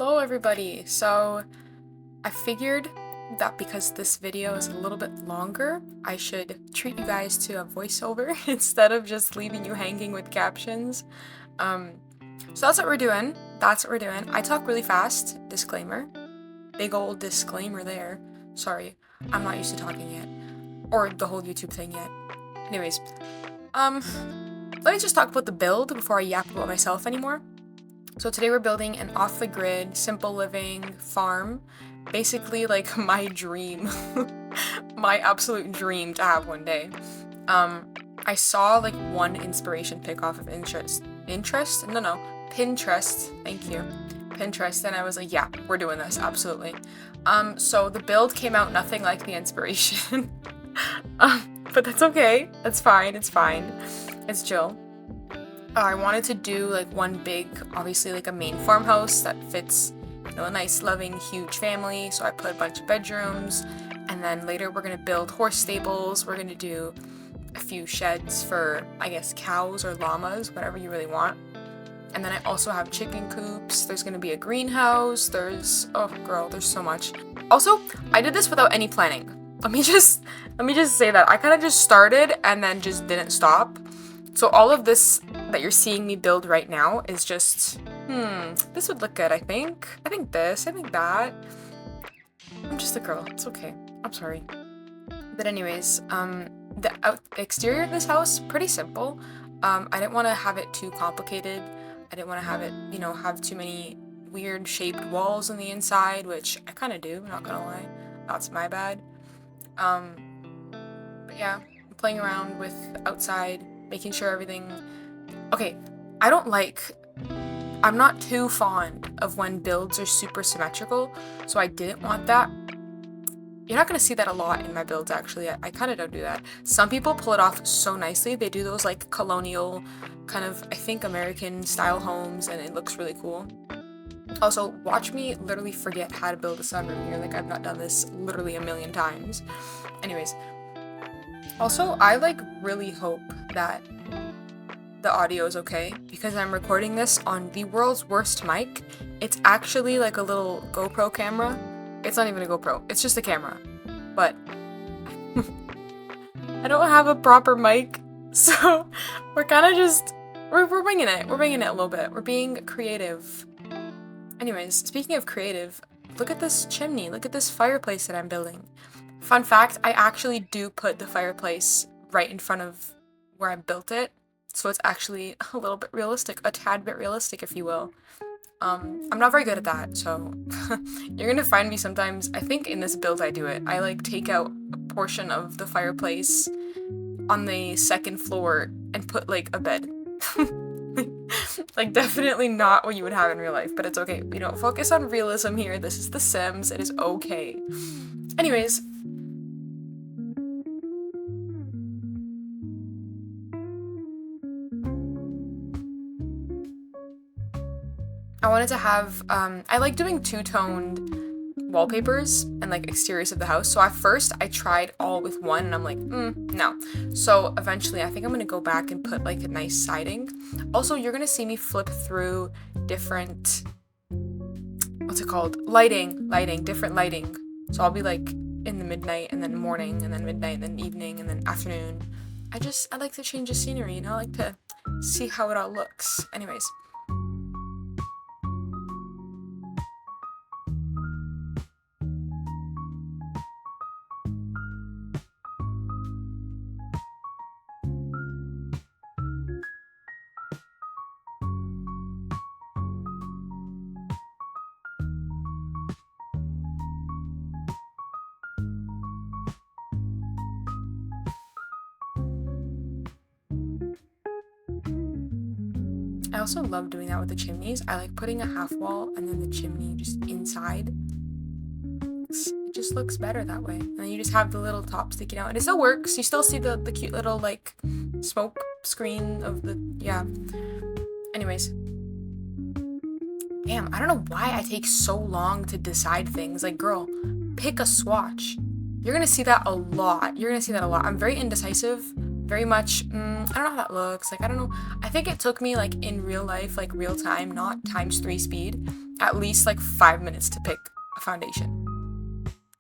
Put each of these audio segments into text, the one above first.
Hello everybody! So I figured that because this video is a little bit longer, I should treat you guys to a voiceover instead of just leaving you hanging with captions. So that's what we're doing. I talk really fast. Disclaimer. Big old disclaimer there. Sorry, I'm not used to talking yet. Or the whole YouTube thing yet. Anyways, let me just talk about the build before I yap about myself anymore. So today we're building an off-the-grid, simple living farm. Basically like my dream. My absolute dream to have one day. I saw like one inspiration pic off of Pinterest, thank you. Pinterest, and I was like, yeah, we're doing this, absolutely. So the build came out nothing like the inspiration. But that's okay, it's fine, it's chill. I wanted to do like one big, obviously like a main farmhouse that fits, you know, a nice, loving, huge family. So I put a bunch of bedrooms, and then later we're gonna build horse stables. We're gonna do a few sheds for, I guess, cows or llamas, whatever you really want. And then I also have chicken coops. There's gonna be a greenhouse. Oh girl, there's so much. Also, I did this without any planning. Let me just say that I kind of just started and then just didn't stop. So all of this that you're seeing me build right now is just, this would look good, I think this, I think that. I'm just a girl, it's okay, I'm sorry. But anyways, the exterior of this house, pretty simple. I didn't want to have it too complicated. I didn't want to have it, you know, have too many weird shaped walls on the inside, which I kind of do, not gonna lie. That's my bad. But yeah, I'm playing around with outside, making sure everything... Okay, I'm not too fond of when builds are super symmetrical, so I didn't want that. You're not gonna see that a lot in my builds, actually. I kind of don't do that. Some people pull it off so nicely. They do those like colonial, kind of, I think, American style homes, and it looks really cool. Also, watch me literally forget how to build a sunroom here. Like, I've not done this literally a million times. Anyways. Also, I like really hope that the audio is okay, because I'm recording this on the world's worst mic. It's actually like a little GoPro camera. It's not even a GoPro, it's just a camera. But I don't have a proper mic, so we're kind of just, we're winging it. We're winging it a little bit. We're being creative. Anyways, speaking of creative, look at this chimney. Look at this fireplace that I'm building. Fun fact, I actually do put the fireplace right in front of where I built it, so it's actually a little bit realistic, a tad bit realistic, if you will. I'm not very good at that, so you're gonna find me sometimes, I think in this build I do it, I like take out a portion of the fireplace on the second floor and put like a bed. Like, definitely not what you would have in real life, but it's okay. We don't focus on realism here. This is The Sims. It is okay. Anyways, I wanted to have, I like doing two-toned wallpapers and like exteriors of the house. So at first I tried all with one and I'm like, no. So eventually I think I'm gonna go back and put like a nice siding. Also, you're gonna see me flip through different, what's it called? Different lighting. So I'll be like in the midnight and then morning and then midnight and then evening and then afternoon. I like to change the scenery, you know? I like to see how it all looks. Anyways. I also love doing that with the chimneys. I like putting a half wall and then the chimney just inside. It just looks better that way. And then you just have the little top sticking out. And it still works. You still see the cute little, like, smoke screen of the... Yeah. Anyways. Damn, I don't know why I take so long to decide things. Like, girl, pick a swatch. You're gonna see that a lot. I'm very indecisive. Very much, I don't know how that looks. Like, I don't know. I think it took me, like, in real life, like, real time, not ×3 speed. at least like 5 minutes to pick a foundation.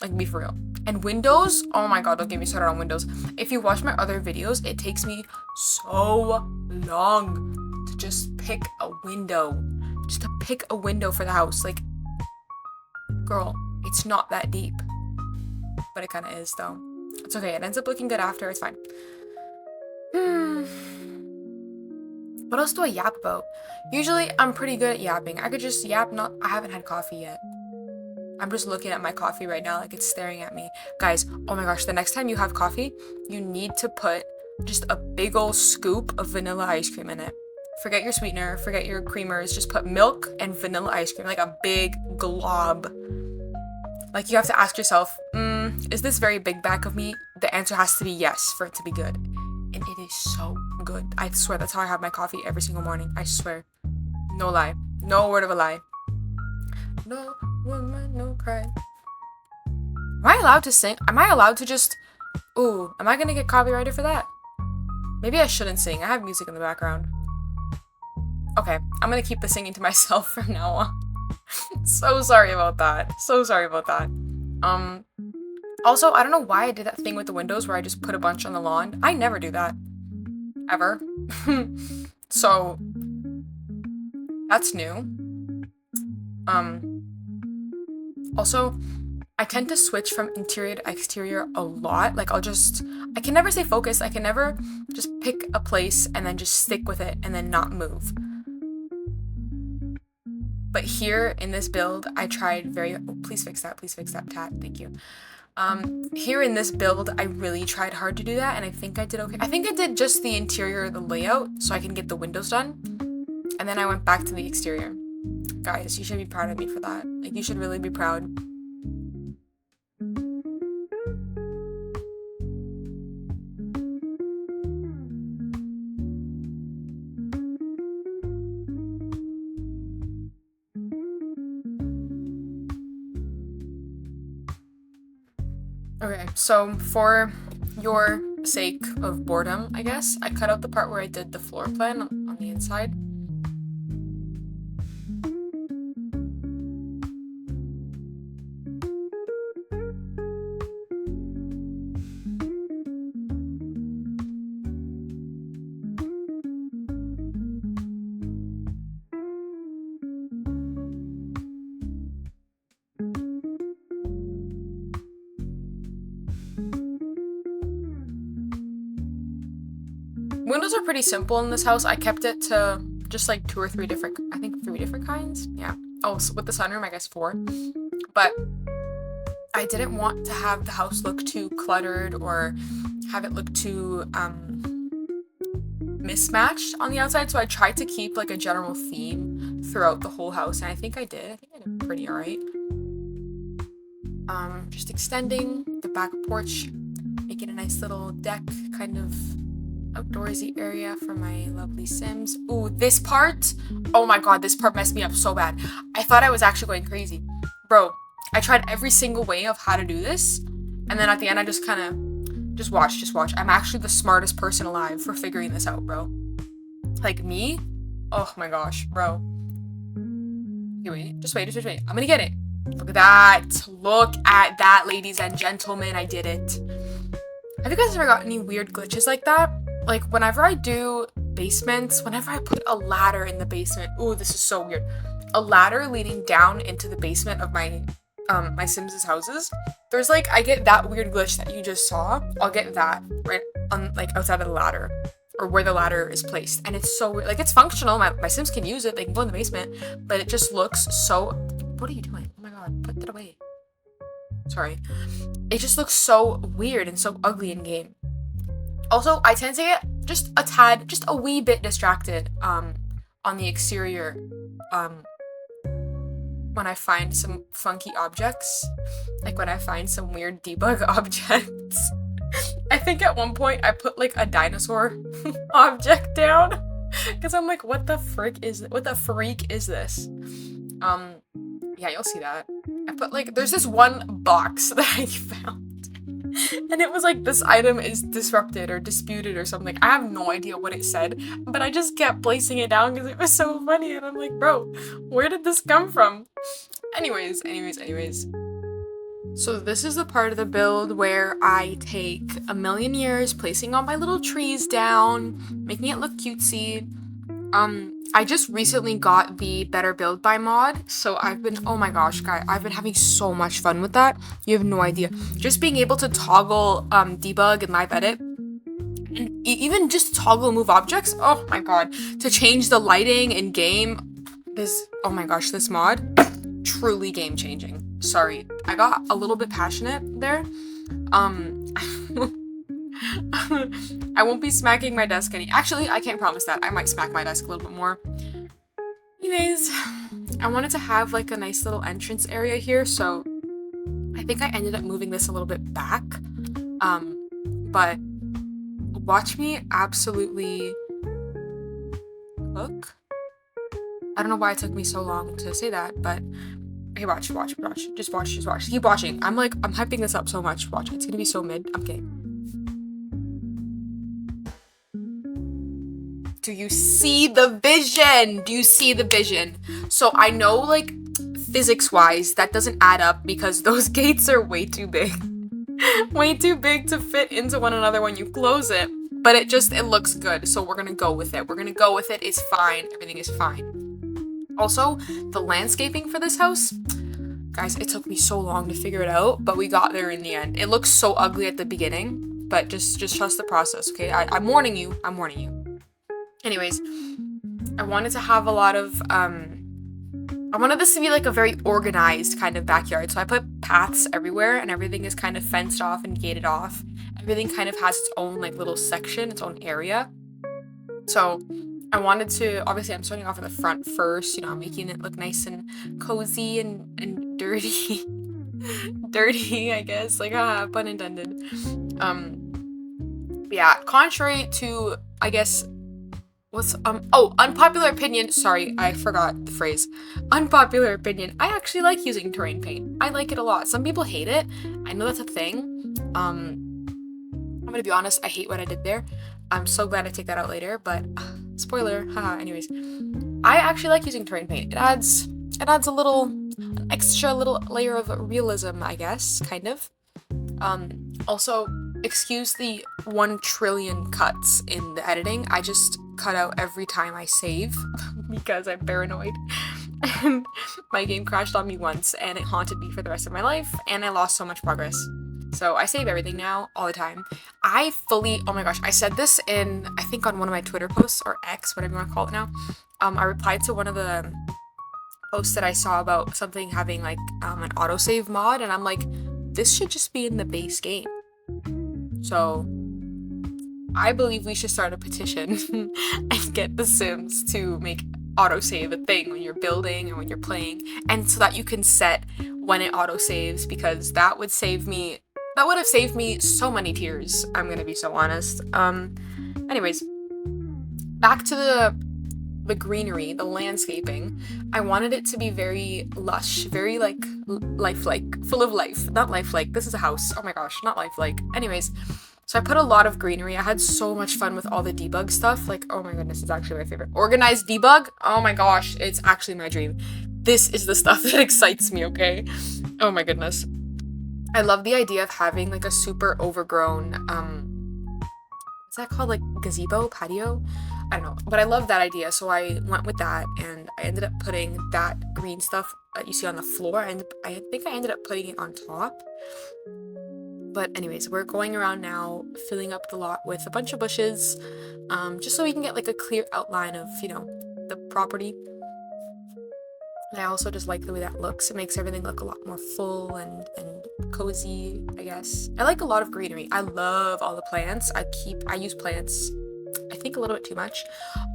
Like, be for real. And windows, oh my god, don't get me started on windows. If you watch my other videos, it takes me so long to just pick a window. Just to pick a window for the house. Like, girl, it's not that deep. But it kind of is, though. It's okay. It ends up looking good after. It's fine. What else do I yap about? Usually, I'm pretty good at yapping. I could just yap. I haven't had coffee yet. I'm just looking at my coffee right now like it's staring at me. Guys, oh my gosh, the next time you have coffee, you need to put just a big old scoop of vanilla ice cream in it. Forget your sweetener, forget your creamers, just put milk and vanilla ice cream, like a big glob. Like, you have to ask yourself, is this very big bag of me? The answer has to be yes for it to be good. And it is so good. I swear, that's how I have my coffee every single morning. I swear. No lie. No word of a lie. No woman, no cry. Am I allowed to sing? Am I allowed to just... Ooh, am I gonna get copyrighted for that? Maybe I shouldn't sing. I have music in the background. Okay, I'm gonna keep the singing to myself from now on. So sorry about that. So sorry about that. Also, I don't know why I did that thing with the windows where I just put a bunch on the lawn. I never do that. Ever. So, that's new. Also, I tend to switch from interior to exterior a lot. Like, I can never stay focused. I can never just pick a place and then just stick with it and then not move. But here in this build, I tried please fix that, Tat, thank you. Here in this build, I really tried hard to do that, and I think I did okay. I think I did just the interior, the layout, so I can get the windows done. And then I went back to the exterior. Guys, you should be proud of me for that. Like, you should really be proud. Okay, so for your sake of boredom, I guess, I cut out the part where I did the floor plan on the inside. Windows are pretty simple in this house. I kept it to just like 2 or 3 different, I think 3 different kinds. Yeah. Oh, so with the sunroom, I guess 4. But I didn't want to have the house look too cluttered or have it look too mismatched on the outside. So I tried to keep like a general theme throughout the whole house. And I think I did. I think I did pretty alright. Just extending the back porch, making a nice little deck kind of outdoorsy area for my lovely Sims. Ooh, this part, oh my god, this part messed me up so bad. I thought I was actually going crazy. Bro, I tried every single way of how to do this, and then at the end I just kind of, just watch. I'm actually the smartest person alive for figuring this out, bro. Like, me? Oh my gosh, bro. Okay, just wait. I'm gonna get it. Look at that, ladies and gentlemen, I did it. Have you guys ever got any weird glitches like that? Like, whenever I do basements, whenever I put a ladder in the basement, ooh, this is so weird. A ladder leading down into the basement of my my Sims' houses. There's like, I get that weird glitch that you just saw. I'll get that right on, like, outside of the ladder, or where the ladder is placed. And it's so weird. Like, it's functional. My Sims can use it. They can go in the basement. But it just looks so... What are you doing? Oh my god, put that away. Sorry. It just looks so weird and so ugly in game. Also, I tend to get just a wee bit distracted on the exterior when I find some funky objects. Like when I find some weird debug objects. I think at one point I put like a dinosaur object down because I'm like, what the freak is this? Yeah, you'll see that. I put like, there's this one box that I found. And it was like, this item is disrupted or disputed or something. I have no idea what it said, but I just kept placing it down because it was so funny. And I'm like, bro, where did this come from? Anyways. So this is the part of the build where I take a million years placing all my little trees down, making it look cutesy. I just recently got the Better Build by mod, so oh my gosh, guys, I've been having so much fun with that. You have no idea. Just being able to toggle debug and live edit, and even just toggle move objects, oh my god. To change the lighting in game, oh my gosh, this mod, truly game changing. Sorry, I got a little bit passionate there. I won't be smacking my desk actually, I can't promise that. I might smack my desk a little bit more. Anyways, I wanted to have like a nice little entrance area here, so I think I ended up moving this a little bit back. But watch me absolutely cook. I don't know why it took me so long to say that, but hey, watch. Just watch. Keep watching. I'm hyping this up so much. Watch. It's gonna be so mid. I'm kidding. Do you see the vision? Do you see the vision? So I know, like, physics-wise, that doesn't add up because those gates are way too big. Way too big to fit into one another when you close it. But it looks good, so we're gonna go with it. It's fine. Everything is fine. Also, the landscaping for this house, guys, it took me so long to figure it out, but we got there in the end. It looks so ugly at the beginning, but just trust the process, okay? I'm warning you. Anyways, I wanted to have a lot of, I wanted this to be like a very organized kind of backyard. So I put paths everywhere and everything is kind of fenced off and gated off. Everything kind of has its own like little section, its own area. So I wanted to, obviously I'm starting off in the front first, you know, making it look nice and cozy and dirty. Dirty, I guess, like, pun intended. Yeah, contrary to, I guess, unpopular opinion. Sorry, I forgot the phrase. Unpopular opinion. I actually like using terrain paint. I like it a lot. Some people hate it. I know that's a thing. I'm gonna be honest, I hate what I did there. I'm so glad I take that out later, but spoiler, haha, anyways. I actually like using terrain paint. It adds an extra little layer of realism, I guess, kind of. Also, excuse the 1 trillion cuts in the editing. I just cut out every time I save because I'm paranoid. And my game crashed on me once and it haunted me for the rest of my life and I lost so much progress. So I save everything now, all the time. Oh my gosh, I said this in, I think on one of my Twitter posts, or X, whatever you want to call it now. I replied to one of the posts that I saw about something having like an autosave mod, and I'm like, this should just be in the base game. So I believe we should start a petition and get The Sims to make autosave a thing when you're building or when you're playing, and so that you can set when it autosaves, because that would have saved me so many tears. I'm gonna be so honest. Anyways, back to the greenery, the landscaping. I wanted it to be very lush, very like lifelike, full of life. Not lifelike, this is a house. Oh my gosh, not lifelike. Anyways, so I put a lot of greenery. I had so much fun with all the debug stuff. Like, oh my goodness, it's actually my favorite. Organized debug? Oh my gosh, it's actually my dream. This is the stuff that excites me, okay? Oh my goodness. I love the idea of having like a super overgrown, what's that called? Like gazebo, patio? I don't know, but I love that idea, so I went with that, and I ended up putting that green stuff that you see on the floor, and I think I ended up putting it on top. But anyways, we're going around now, filling up the lot with a bunch of bushes, just so we can get like a clear outline of, you know, the property. And I also just like the way that looks. It makes everything look a lot more full and cozy, I guess. I like a lot of greenery. I love all the plants. I use plants, I think, a little bit too much.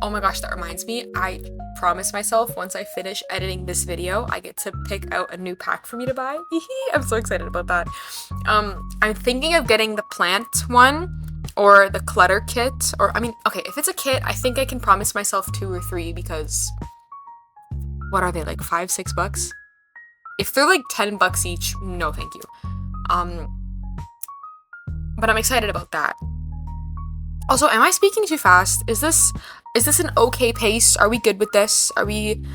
Oh my gosh, that reminds me. I promised myself once I finish editing this video, I get to pick out a new pack for me to buy. I'm so excited about that. I'm thinking of getting the plant one or the clutter kit. Or, I mean, okay, if it's a kit, I think I can promise myself 2 or 3 because what are they, like $5-6? If they're like $10 each, no thank you. but I'm excited about that. Also, am I speaking too fast? Is this an okay pace? Are we good with this? Are we...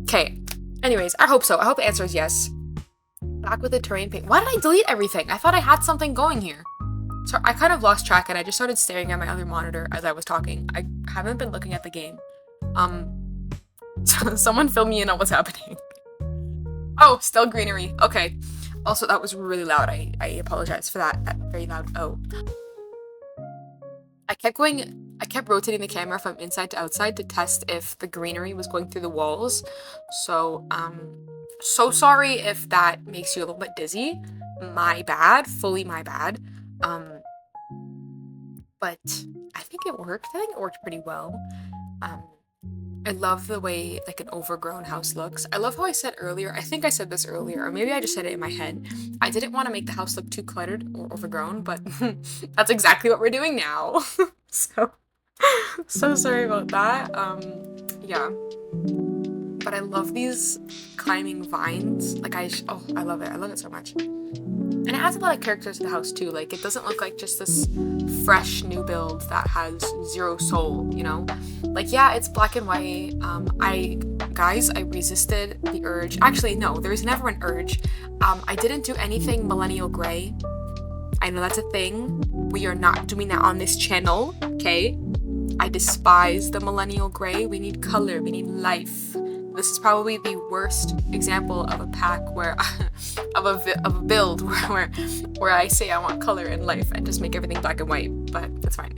Okay. Anyways, I hope so. I hope the answer is yes. Back with the terrain paint. Why did I delete everything? I thought I had something going here. So I kind of lost track and I just started staring at my other monitor as I was talking. I haven't been looking at the game. Someone fill me in on what's happening. Oh, still greenery. Okay. Also, that was really loud. I apologize for that. That very loud oh. I kept rotating the camera from inside to outside to test if the greenery was going through the walls. So, so sorry if that makes you a little bit dizzy. My bad. Fully my bad. But I think it worked. I think it worked pretty well. I love the way like an overgrown house looks. I love how I said earlier, I think I said this earlier, or maybe I just said it in my head. I didn't want to make the house look too cluttered or overgrown, but that's exactly what we're doing now. So sorry about that. Yeah. But I love these climbing vines. Like I love it. I love it so much. And it has a lot of character to the house too. Like it doesn't look like just this fresh new build that has zero soul, you know? Like yeah, it's black and white. I resisted the urge. Actually, no, there was never an urge. I didn't do anything millennial gray. I know that's a thing. We are not doing that on this channel, okay? I despise the millennial gray. We need color, we need life. This is probably the worst example of a pack where of a build where I say I want color and life and just make everything black and white, but it's fine.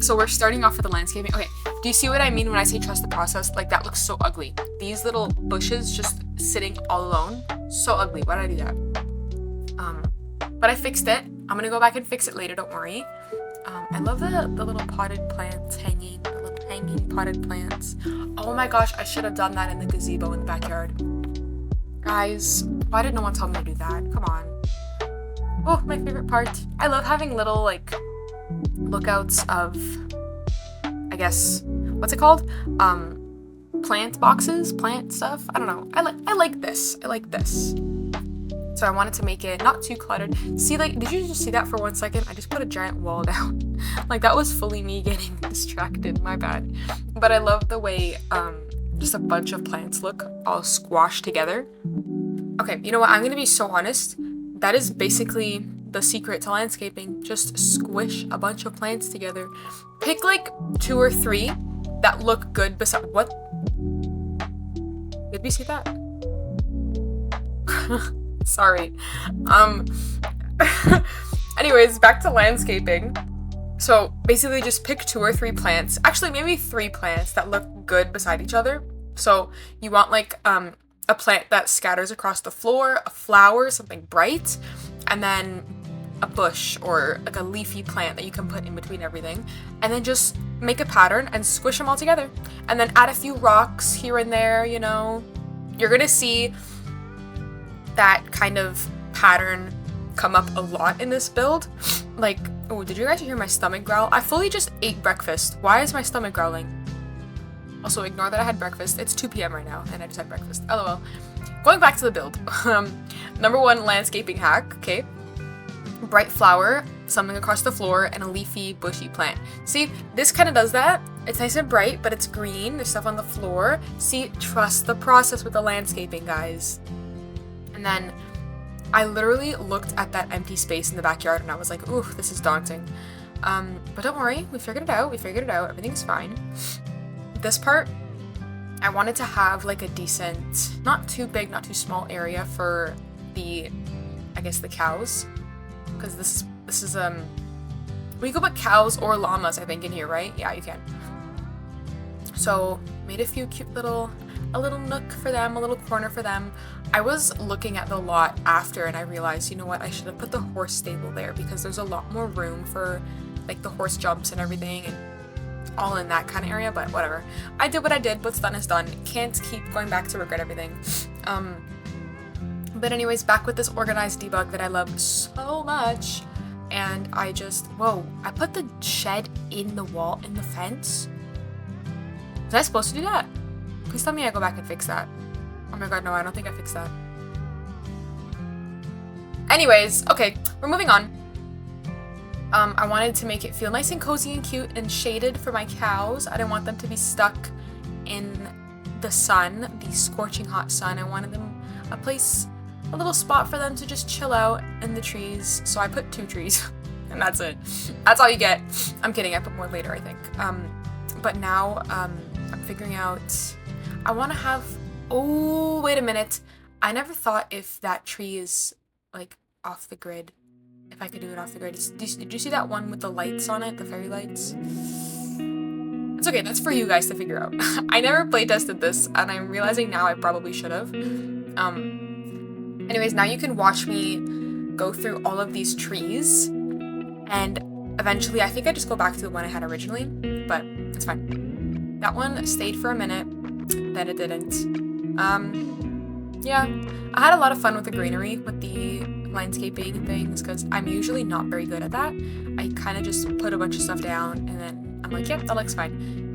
So we're starting off with the landscaping. Okay, do you see what I mean when I say trust the process? Like that looks so ugly. These little bushes just sitting all alone, so ugly. Why did I do that? But I fixed it. I'm gonna go back and fix it later, don't worry. I love the little potted plants hanging potted plants. Oh my gosh, I should have done that in the gazebo in the backyard. Guys, why did no one tell me to do that? Come on. Oh, my favorite part. I love having little, like, lookouts of, I guess, what's it called? Plant boxes? Plant stuff? I don't know. I like this. So I wanted to make it not too cluttered. See, like, did you just see that for 1 second? I just put a giant wall down. Like, that was fully me getting distracted. My bad. But I love the way just a bunch of plants look all squashed together. Okay, you know what? I'm going to be so honest. That is basically the secret to landscaping. Just squish a bunch of plants together. Pick, like, 2 or 3 that look good beside... What? Did we see that? Sorry. Anyways, back to landscaping. So basically just pick 2 or 3 plants, actually maybe 3 plants that look good beside each other. So you want like a plant that scatters across the floor, a flower, something bright, and then a bush or like a leafy plant that you can put in between everything, and then just make a pattern and squish them all together, and then add a few rocks here and there, you know. You're gonna see that kind of pattern come up a lot in this build. Like, oh, did you guys hear my stomach growl? I fully just ate breakfast. Why is my stomach growling? Also, ignore that I had breakfast. It's 2 p.m. right now, and I just had breakfast. LOL. Going back to the build. Number 1 landscaping hack, okay? Bright flower, something across the floor, and a leafy, bushy plant. See, this kind of does that. It's nice and bright, but it's green. There's stuff on the floor. See, trust the process with the landscaping, guys. And then I literally looked at that empty space in the backyard and I was like, ooh, this is daunting. But don't worry, we figured it out. Everything's fine. This part, I wanted to have like a decent, not too big, not too small area for the, I guess the cows. Because this is, we could put cows or llamas, I think, in here, right? Yeah, you can. So, made a few cute a little nook for them, a little corner for them. I was looking at the lot after and I realized, you know what, I should have put the horse stable there because there's a lot more room for like the horse jumps and everything and all in that kind of area, but whatever. I did what I did, what's done is done. Can't keep going back to regret everything. But anyways, back with this organized debug that I love so much. And I just, whoa, I put the shed in the wall, in the fence. Was I supposed to do that? Please tell me I go back and fix that. Oh my god, no, I don't think I fixed that. Anyways, okay, we're moving on. I wanted to make it feel nice and cozy and cute and shaded for my cows. I didn't want them to be stuck in the sun, the scorching hot sun. I wanted them a little spot for them to just chill out in the trees. So I put 2 trees and that's it. That's all you get. I'm kidding, I put more later, I think. But now I'm figuring out, I want to have, oh, wait a minute. I never thought if that tree is like off the grid, if I could do it off the grid. Did you see that one with the lights on it, the fairy lights? It's okay, that's for you guys to figure out. I never playtested this, and I'm realizing now I probably should have. Anyways, now you can watch me go through all of these trees, and eventually, I think I just go back to the one I had originally, but it's fine. That one stayed for a minute, then it didn't. Yeah, I had a lot of fun with the greenery, with the landscaping and things, because I'm usually not very good at that. I kind of just put a bunch of stuff down, and then I'm like, yep, that looks fine,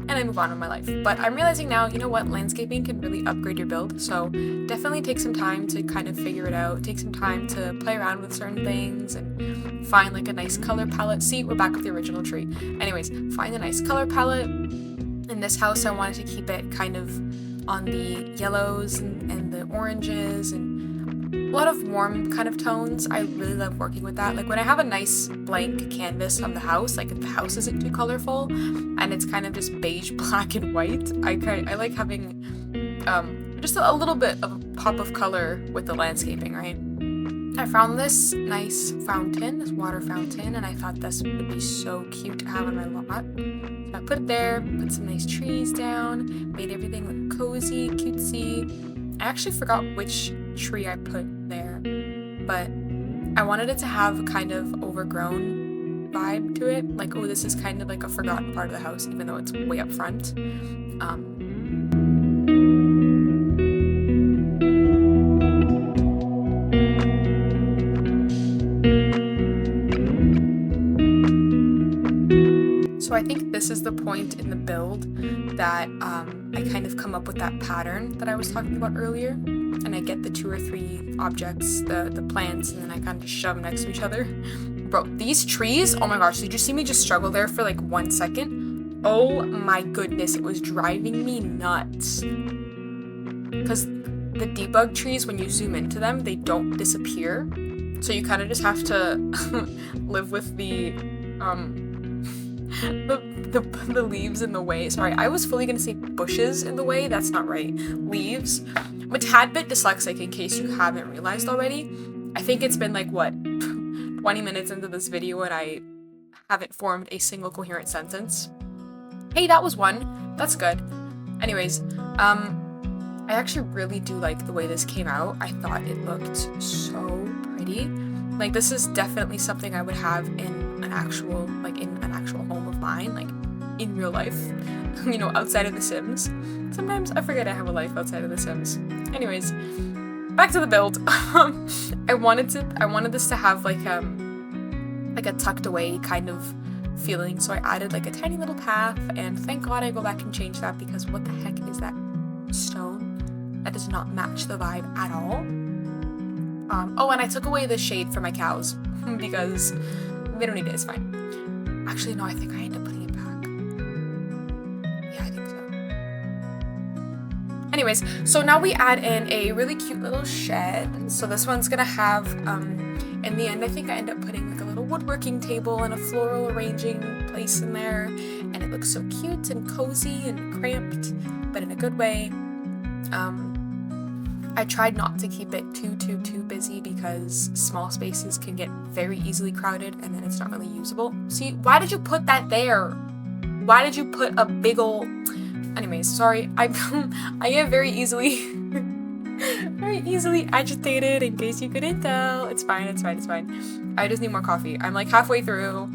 and I move on with my life. But I'm realizing now, you know what, landscaping can really upgrade your build, so definitely take some time to kind of figure it out, take some time to play around with certain things, and find like a nice color palette. See, we're back with the original tree. Anyways, find a nice color palette. In this house, I wanted to keep it kind of on the yellows and the oranges and a lot of warm kind of tones. I really love working with that. Like when I have a nice blank canvas of the house, like if the house isn't too colorful and it's kind of just beige, black, and white, I like having just a little bit of a pop of color with the landscaping, right? I found this nice fountain, this water fountain, and I thought this would be so cute to have on my lot. So I put it there, put some nice trees down, made everything look cozy, cutesy. I actually forgot which tree I put there, but I wanted it to have a kind of overgrown vibe to it. Like, oh, this is kind of like a forgotten part of the house, even though it's way up front. So I think this is the point in the build that I kind of come up with that pattern that I was talking about earlier, and I get the 2 or 3 objects, the plants, and then I kind of just shove them next to each other. Bro, these trees, oh my gosh, did you see me just struggle there for like 1 second? Oh my goodness, it was driving me nuts. Because the debug trees, when you zoom into them, they don't disappear. So you kind of just have to live with the leaves in the way. Sorry, I was fully gonna say bushes in the way. That's not right. Leaves. I'm a tad bit dyslexic, in case you haven't realized already. I think it's been like, what, 20 minutes into this video and I haven't formed a single coherent sentence. Hey, that was one. That's good. Anyways, I actually really do like the way this came out. I thought it looked so pretty. Like, this is definitely something I would have in an actual home of mine, like in real life, you know, outside of The Sims. Sometimes I forget I have a life outside of The Sims. Anyways, back to the build. I wanted this to have like a tucked away kind of feeling, so I added like a tiny little path, and thank God I go back and change that, because what the heck is that stone? That does not match the vibe at all. Oh, and I took away the shade for my cows because they don't need it, it's fine. Actually, no, I think I end up putting it back. Yeah, I think so. Anyways, so now we add in a really cute little shed. So this one's gonna have, in the end, I think I end up putting like a little woodworking table and a floral arranging place in there. And it looks so cute and cozy and cramped, but in a good way. I tried not to keep it too busy, because small spaces can get very easily crowded and then it's not really usable. See, why did you put that there? Why did you put a big ol'... Anyways, sorry, I get very easily agitated, in case you couldn't tell. It's fine. I just need more coffee. I'm like halfway through.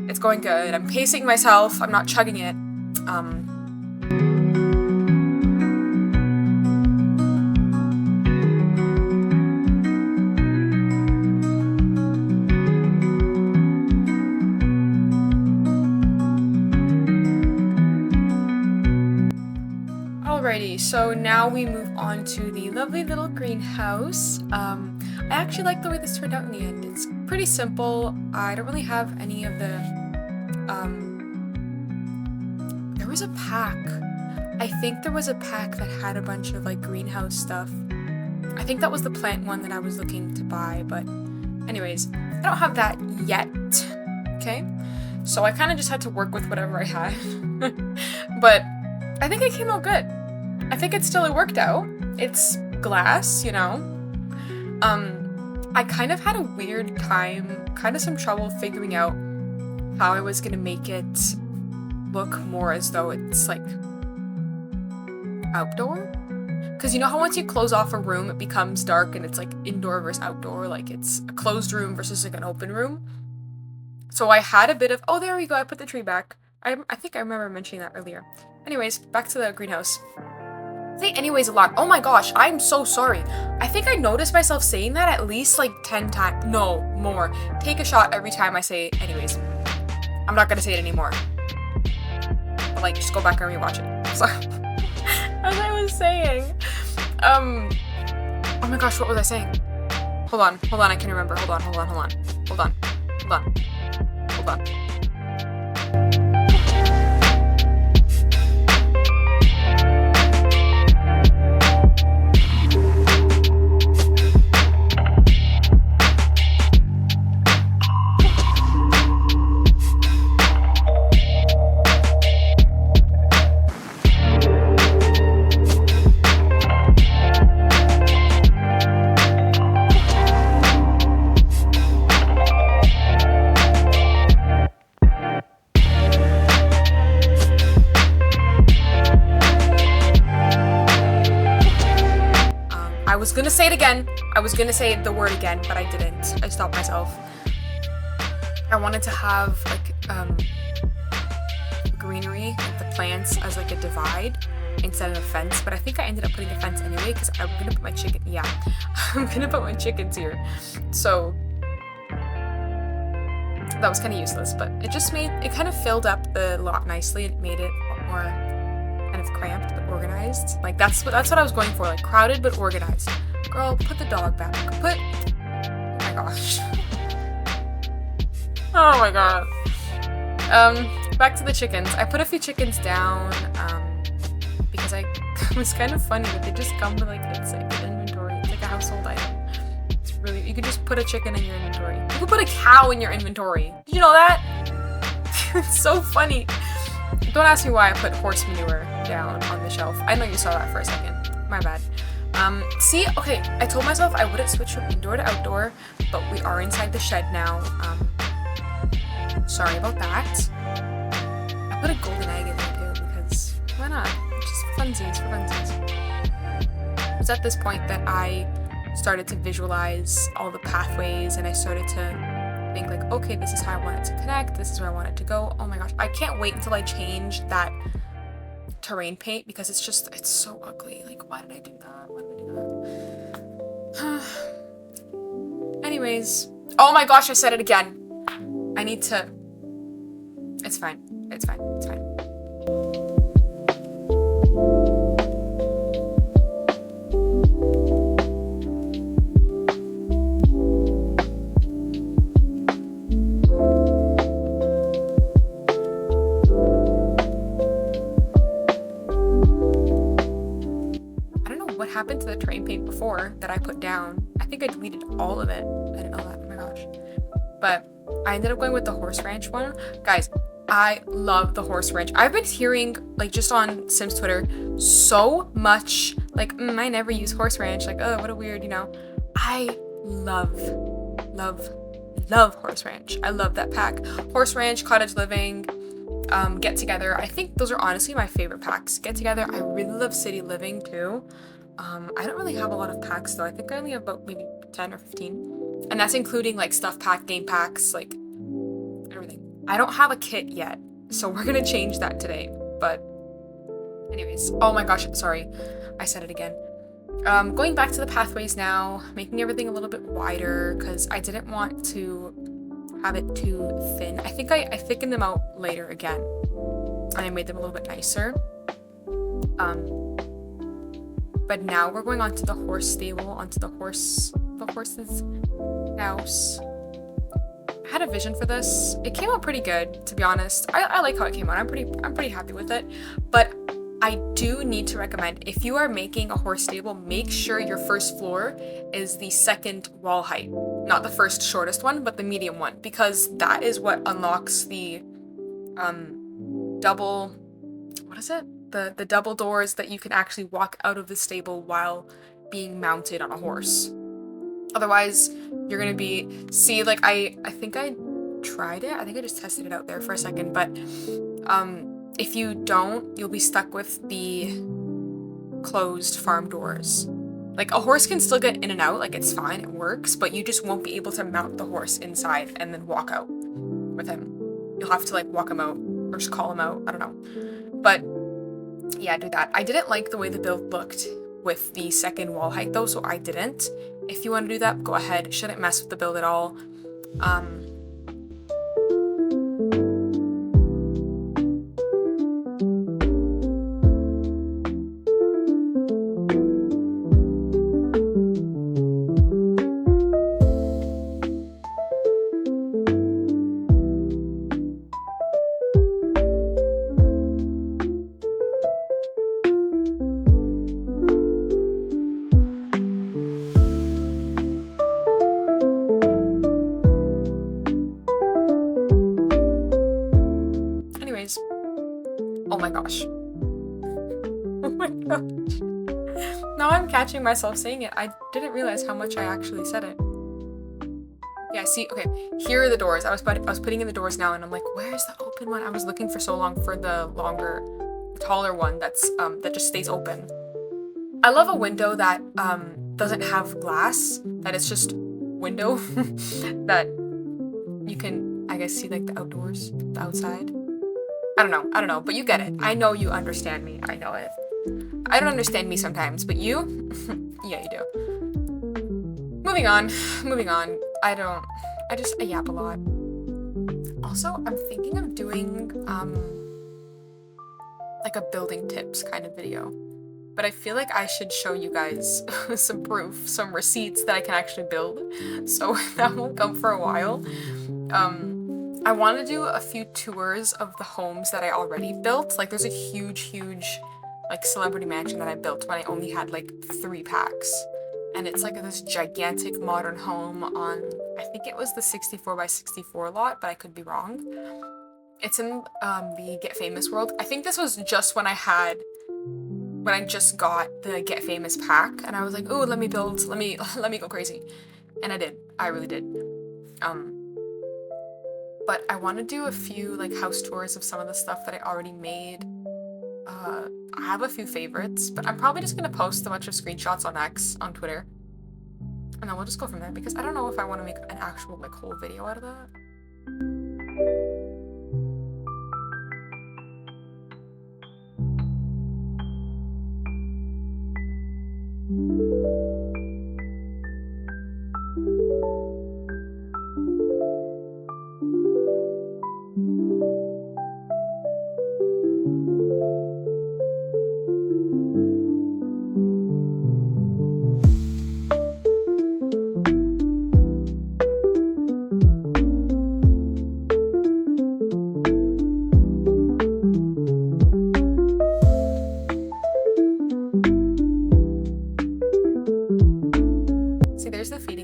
It's going good. I'm pacing myself. I'm not chugging it. Alrighty, so now we move on to the lovely little greenhouse. I actually like the way this turned out in the end. It's pretty simple. I don't really have any of the, there was a pack. I think there was a pack that had a bunch of like greenhouse stuff. I think that was the plant one that I was looking to buy, but anyways, I don't have that yet, okay? So I kind of just had to work with whatever I had, but I think it came out good. I think it worked out. It's glass, you know? I kind of had a weird time, kind of some trouble figuring out how I was gonna make it look more as though it's like outdoor. Because you know how once you close off a room, it becomes dark and it's like indoor versus outdoor, like it's a closed room versus like an open room. So I had a bit of, oh, there we go, I put the tree back. I think I remember mentioning that earlier. Anyways, back to the greenhouse. I say anyways a lot. Oh my gosh, I'm so sorry. I think I noticed myself saying that at least like 10 times. No, more. Take a shot every time I say anyways. I'm not gonna say it anymore. But like, just go back and rewatch it. So, as I was saying, oh my gosh, what was I saying? Hold on, I can remember. Hold on. I was gonna say it again. I was gonna say the word again, but I didn't. I stopped myself. I wanted to have like greenery, like the plants as like a divide instead of a fence, but I think I ended up putting a fence anyway because I'm gonna put my chicken. Yeah, I'm gonna put my chickens here. So that was kind of useless, but it just it kind of filled up the lot nicely. It made it a lot more kind of cramped but organized. Like that's what I was going for, like crowded but organized. Girl, put the dog back. Oh my gosh. Oh my god. Back to the chickens. I put a few chickens down because it was kind of funny that they just come with like it's like an inventory. It's like a household item. It's really, you could just put a chicken in your inventory. You could put a cow in your inventory. Did you know that? It's so funny. Don't ask me why I put horse manure down on the shelf. I know you saw that for a second. My bad. See, okay, I told myself I wouldn't switch from indoor to outdoor, but we are inside the shed now. Sorry about that. I put a golden egg in there too, because why not? Just funsies for funsies. It was at this point that I started to visualize all the pathways, and I started to think like, okay, this is how I want it to connect, this is where I want it to go. Oh my gosh, I can't wait until I change that terrain paint because it's so ugly. Like, why did I do that? Anyways, oh my gosh, I said it again. I need to, it's fine. Happened to the terrain paint before that I put down. I think I deleted all of it. I didn't know that. Oh my gosh. But I ended up going with the horse ranch one. Guys, I love the horse ranch. I've been hearing, like, just on Sims Twitter, so much, like, I never use horse ranch. Like, oh, what a weird, you know. I love horse ranch. I love that pack. Horse ranch, cottage living, get together. I think those are honestly my favorite packs. Get together. I really love city living too. I don't really have a lot of packs though. I think I only have about maybe 10 or 15. And that's including like stuff pack, game packs, like everything. I don't have a kit yet, so we're gonna change that today. But anyways, oh my gosh, sorry. I said it again. Going back to the pathways now, making everything a little bit wider because I didn't want to have it too thin. I think I thickened them out later again. And I made them a little bit nicer. But now we're going on to the horse stable, onto the horse's house. I had a vision for this. It came out pretty good, to be honest. I like how it came out. I'm pretty happy with it. But I do need to recommend, if you are making a horse stable, make sure your first floor is the second wall height. Not the first shortest one, but the medium one, because that is what unlocks the double, what is it? The double doors that you can actually walk out of the stable while being mounted on a horse. Otherwise, you're gonna see, like, I think I tried it. I think I just tested it out there for a second, but if you don't, you'll be stuck with the closed farm doors. Like, a horse can still get in and out, like, it's fine, it works, but you just won't be able to mount the horse inside and then walk out with him. You'll have to, like, walk him out or just call him out, I don't know. But yeah, do that. I didn't like the way the build looked with the second wall height though, so I didn't. If you want to do that, go ahead. Shouldn't mess with the build at all. Oh my gosh. Oh my gosh. Now I'm catching myself saying it. I didn't realize how much I actually said it. Yeah, see, okay, here are the doors. I was putting in the doors now, and I'm like, where's the open one? I was looking for so long for the longer, taller one that's that just stays open. I love a window that doesn't have glass, that it's just window that you can, I guess, see like the outdoors, the outside. I don't know, but you get it. I know you understand me. I know it. I don't understand me sometimes, but you? Yeah, you do. Moving on. I yap a lot. Also, I'm thinking of doing, like a building tips kind of video. But I feel like I should show you guys some proof, some receipts that I can actually build. So that won't come for a while. I want to do a few tours of the homes that I already built. Like, there's a huge, like, celebrity mansion that I built when I only had, like, 3 packs. And it's, like, this gigantic modern home on, I think it was the 64 by 64 lot, but I could be wrong. It's in the Get Famous world. I think this was just when I just got the Get Famous pack, and I was like, oh, let me go crazy. And I did. I really did. But I want to do a few, like, house tours of some of the stuff that I already made. I have a few favorites, but I'm probably just going to post a bunch of screenshots on X, on Twitter. And then we'll just go from there, because I don't know if I want to make an actual, like, whole video out of that.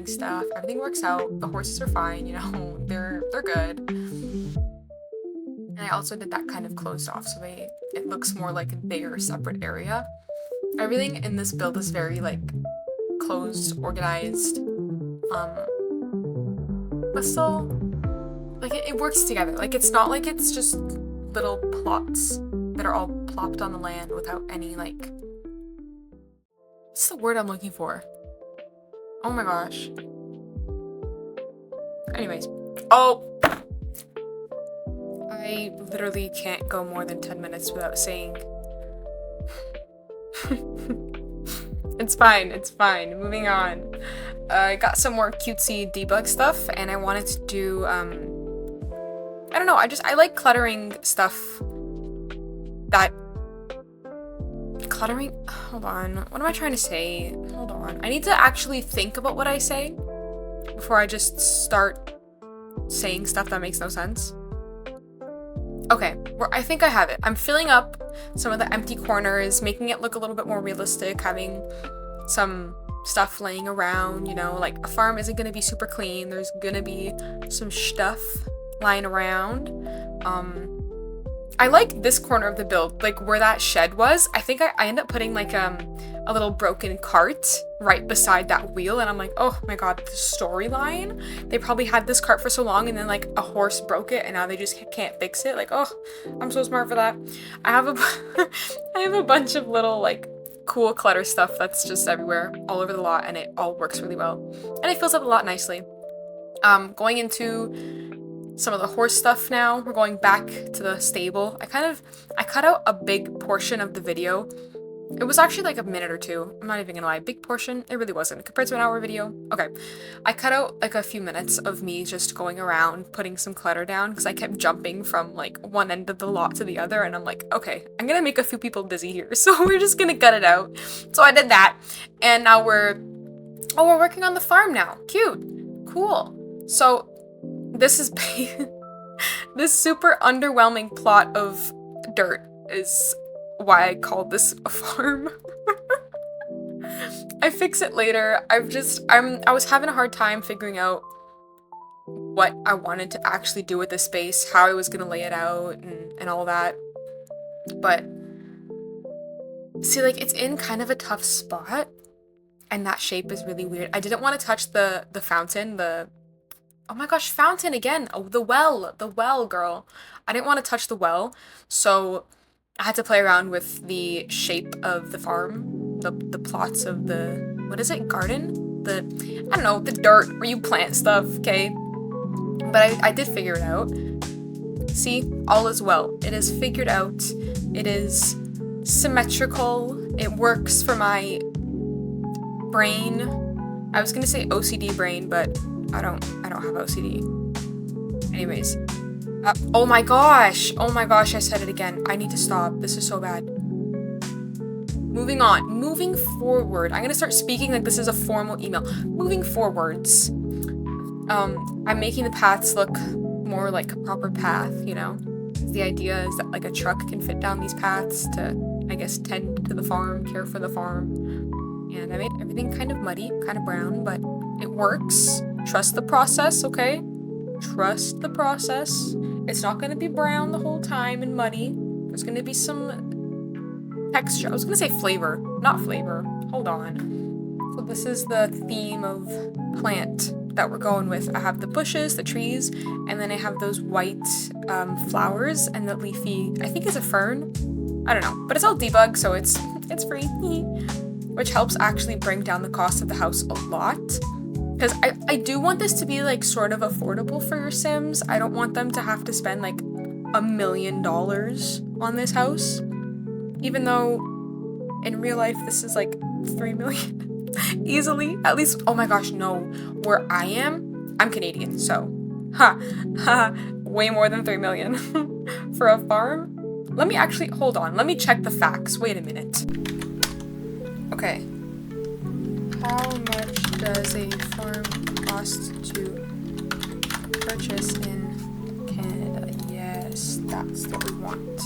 Stuff, everything works out, the horses are fine, you know, they're good. And I also did that kind of closed off, so it looks more like their separate area. Everything in this build is very, like, closed, organized, but still, like, it works together. Like, it's not like it's just little plots that are all plopped on the land without any, like, what's the word I'm looking for? Oh my gosh. Anyways. Oh! I literally can't go more than 10 minutes without saying... It's fine. Moving on. I got some more cutesy debug stuff, and I wanted to do, I don't know, I like cluttering stuff that Cluttering, hold on. What am I trying to say? Hold on. I need to actually think about what I say before I just start saying stuff that makes no sense. Okay, I think I have it. I'm filling up some of the empty corners, making it look a little bit more realistic, having some stuff laying around, you know, like a farm isn't gonna be super clean. There's gonna be some stuff lying around. I like this corner of the build, like where that shed was. I think I end up putting like a little broken cart right beside that wheel, and I'm like, oh my god, the storyline. They probably had this cart for so long, and then like a horse broke it, and now they just can't fix it. Like, oh, I'm so smart for that. I have a bunch of little like cool clutter stuff that's just everywhere, all over the lot, and it all works really well, and it fills up a lot nicely. Going into some of the horse stuff now. We're going back to the stable. I cut out a big portion of the video. It was actually like a minute or two. I'm not even gonna lie, big portion. It really wasn't compared to an hour video. Okay, I cut out like a few minutes of me just going around putting some clutter down because I kept jumping from like one end of the lot to the other, and I'm like, okay, I'm gonna make a few people dizzy here, so we're just gonna cut it out. So I did that, and now we're working on the farm now. Cute, cool. So this is this super underwhelming plot of dirt is why I called this a farm. I fix it later. I was having a hard time figuring out what I wanted to actually do with this space, how I was gonna lay it out and all that. But see, like, it's in kind of a tough spot, and that shape is really weird. I didn't want to touch the fountain, oh my gosh, fountain again. Oh, the well, girl. I didn't want to touch the well, so I had to play around with the shape of the farm, the plots of the, what is it, garden? I don't know, the dirt where you plant stuff, okay? But I did figure it out. See, all is well. It is figured out. It is symmetrical. It works for my brain. I was gonna say OCD brain, but I don't have OCD. Anyways. Oh my gosh, I said it again. I need to stop. This is so bad. Moving on. Moving forward. I'm gonna start speaking like this is a formal email. Moving forwards. I'm making the paths look more like a proper path, you know? The idea is that like a truck can fit down these paths to, I guess, tend to the farm, care for the farm. And I made everything kind of muddy, kind of brown, but it works. Trust the process, okay? Trust the process. It's not going to be brown the whole time and muddy. There's going to be some texture. I was going to say flavor, not flavor. Hold on. So this is the theme of plant that we're going with. I have the bushes, the trees, and then I have those white flowers and the leafy, I think it's a fern. I don't know, but it's all debug, so it's free, which helps actually bring down the cost of the house a lot. Because I do want this to be like sort of affordable for your Sims. I don't want them to have to spend like $1 million on this house. Even though in real life this is like 3 million easily. At least, oh my gosh, no. Where I am, I'm Canadian, so way more than 3 million for a farm. Let me actually, hold on. Let me check the facts. Wait a minute. Okay. How much does a farm cost to purchase in Canada? Yes, that's what we want.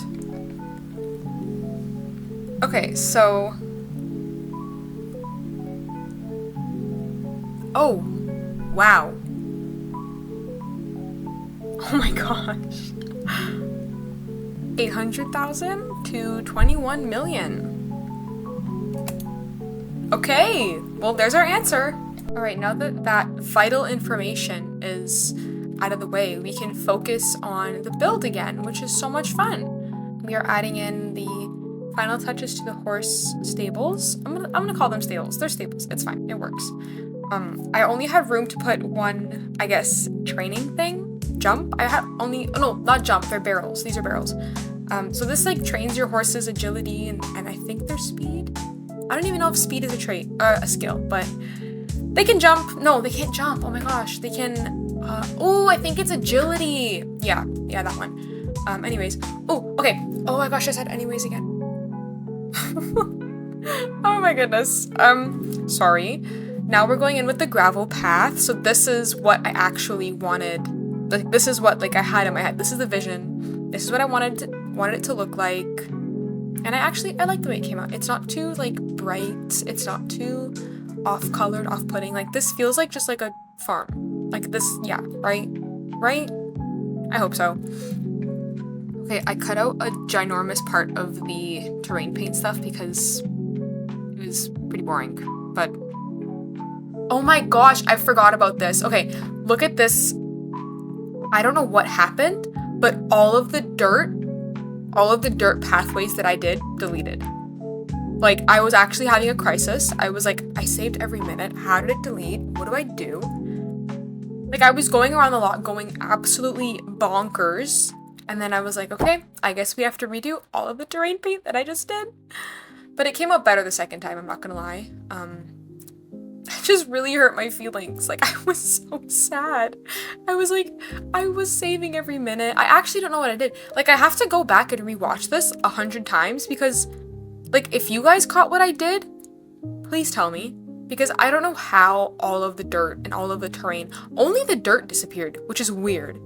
Okay, so... Oh, wow. Oh my gosh. 800,000 to 21 million. Okay, well, there's our answer. All right, now that that vital information is out of the way, we can focus on the build again, which is so much fun. We are adding in the final touches to the horse stables. I'm gonna call them stables. They're stables. It's fine. It works. I only have room to put one, I guess, training thing. Jump. I have only, oh no, not jump. They're barrels. These are barrels. So this like trains your horse's agility and I think their speed. I don't even know if speed is a trait, a skill, but they can jump. No, they can't jump. Oh my gosh, they can. Oh, I think it's agility. Yeah, that one. Anyways. Oh, okay. Oh my gosh, I said anyways again. Oh my goodness. Sorry. Now we're going in with the gravel path. So this is what I actually wanted. Like, this is what, like, I had in my head. This is the vision. This is what I wanted it to look like. And I like the way it came out. It's not too, like, bright. It's not too off-colored, off-putting. Like, this feels like just, like, a farm. Like, this, yeah, right? Right? I hope so. Okay, I cut out a ginormous part of the terrain paint stuff because it was pretty boring. But, oh my gosh, I forgot about this. Okay, look at this. I don't know what happened, but all of the dirt pathways that I did deleted. Like, I was actually having a crisis. I was like, I saved every minute. How did it delete? What do I do? Like, I was going around the lot going absolutely bonkers. And then I was like, okay, I guess we have to redo all of the terrain paint that I just did. But it came out better the second time, I'm not gonna lie. It just really hurt my feelings. Like, I was so sad. I was saving every minute. I actually don't know what I did. Like, I have to go back and rewatch this 100 times because, like, if you guys caught what I did, please tell me. Because I don't know how all of the dirt and all of the terrain, only the dirt disappeared, which is weird.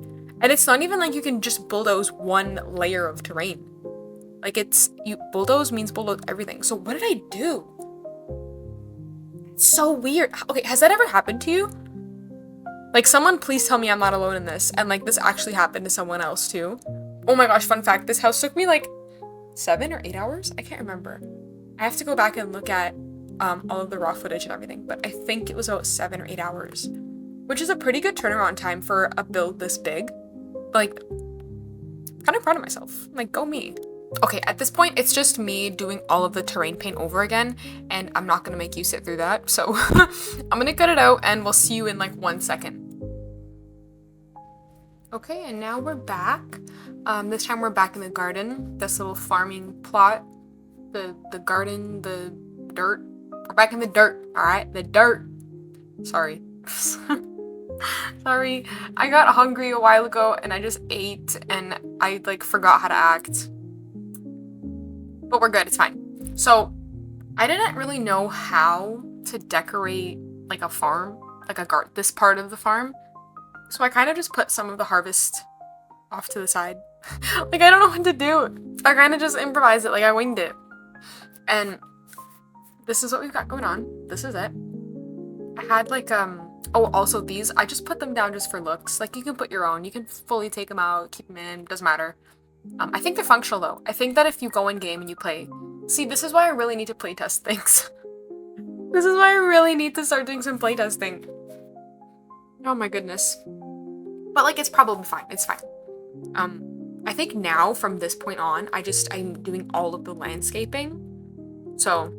And it's not even like you can just bulldoze one layer of terrain. Like, bulldoze means bulldoze everything. So what did I do? It's so weird. Okay, has that ever happened to you? Like, someone please tell me I'm not alone in this. And, like, this actually happened to someone else, too. Oh my gosh, fun fact. This house took me, like, 7 or 8 hours? I can't remember. I have to go back and look at all of the raw footage and everything. But I think it was about 7 or 8 hours. Which is a pretty good turnaround time for a build this big. Like, kind of proud of myself. Like, go me. Okay, at this point, it's just me doing all of the terrain paint over again, and I'm not gonna make you sit through that, so I'm gonna cut it out, and we'll see you in, like, 1 second. Okay, and now we're back. This time we're back in the garden, this little farming plot. The garden, the dirt. We're back in the dirt, alright? The dirt. Sorry. Sorry, I got hungry a while ago and I just ate and I like forgot how to act. But we're good, it's fine. So, I didn't really know how to decorate like a farm, like this part of the farm. So I kind of just put some of the harvest off to the side. Like, I don't know what to do. I kind of just improvised it, like I winged it. And this is what we've got going on. This is it. I had like, oh, also these, I just put them down just for looks. Like, you can put your own. You can fully take them out, keep them in, doesn't matter. I think they're functional, though. I think that if you go in game and you play... See, this is why I really need to playtest things. This is why I really need to start doing some playtesting. Oh my goodness. But, like, it's probably fine. It's fine. I think now, from this point on, I'm doing all of the landscaping. So...